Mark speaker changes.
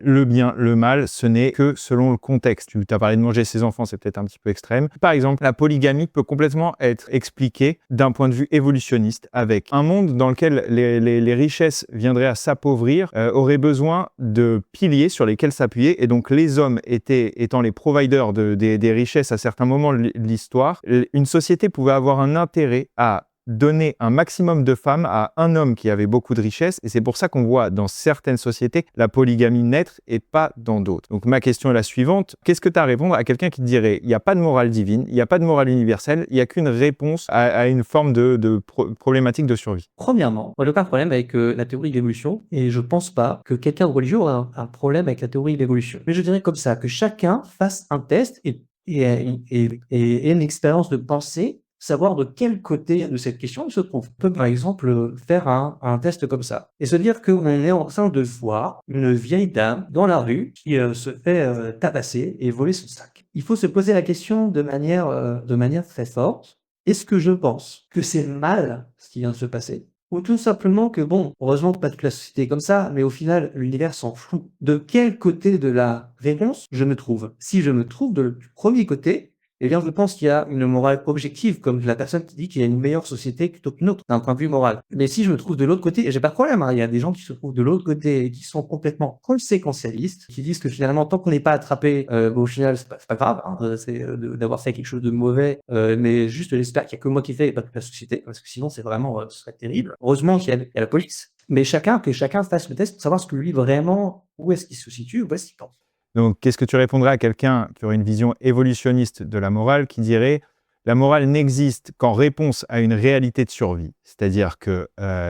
Speaker 1: le bien, le mal, ce n'est que selon le contexte. Tu as parlé de manger ses enfants, c'est peut-être un petit peu extrême. Par exemple, la polygamie peut complètement être expliquée d'un point de vue évolutionniste, avec un monde dans lequel les richesses viendraient à s'appauvrir, aurait besoin de piliers sur lesquels s'appuyer, et donc les hommes étant les providers des richesses à certains moments de l'histoire, une société pouvait avoir un intérêt à donner un maximum de femmes à un homme qui avait beaucoup de richesses, et c'est pour ça qu'on voit dans certaines sociétés la polygamie naître et pas dans d'autres. Donc ma question est la suivante, qu'est-ce que tu as à répondre à quelqu'un qui te dirait il n'y a pas de morale divine, il n'y a pas de morale universelle, il n'y a qu'une réponse à une forme de problématique de survie?
Speaker 2: Premièrement, moi j'ai aucun problème avec la théorie de l'évolution et je pense pas que quelqu'un de religieux aurait un problème avec la théorie de l'évolution. Mais je dirais comme ça, que chacun fasse un test et ait une expérience de pensée, savoir de quel côté de cette question il se trouve. On peut par exemple faire un test comme ça et se dire qu'on est en train de voir une vieille dame dans la rue qui se fait tabasser et voler son sac. Il faut se poser la question de manière très forte. Est-ce que je pense que c'est mal ce qui vient de se passer? Ou tout simplement que bon, heureusement que pas toute la société est comme ça, mais au final, l'univers s'en fout. De quel côté de la réponse je me trouve? Si je me trouve du premier côté, eh bien, je pense qu'il y a une morale objective, comme la personne qui dit qu'il y a une meilleure société plutôt qu'une autre, d'un point de vue moral. Mais si je me trouve de l'autre côté, et j'ai pas de problème, hein, il y a des gens qui se trouvent de l'autre côté et qui sont complètement conséquentialistes, qui disent que finalement, tant qu'on n'est pas attrapé, au final, c'est pas grave, hein, d'avoir fait quelque chose de mauvais, mais juste j'espère qu'il y a que moi qui fais et pas toute la société, parce que sinon, c'est vraiment, ce serait terrible. Heureusement qu'il y a la police. Mais que chacun fasse le test pour savoir ce que lui vraiment, où est-ce qu'il se situe, où est-ce qu'il pense.
Speaker 1: Donc, qu'est-ce que tu répondrais à quelqu'un qui aurait une vision évolutionniste de la morale, qui dirait la morale n'existe qu'en réponse à une réalité de survie? C'est-à-dire que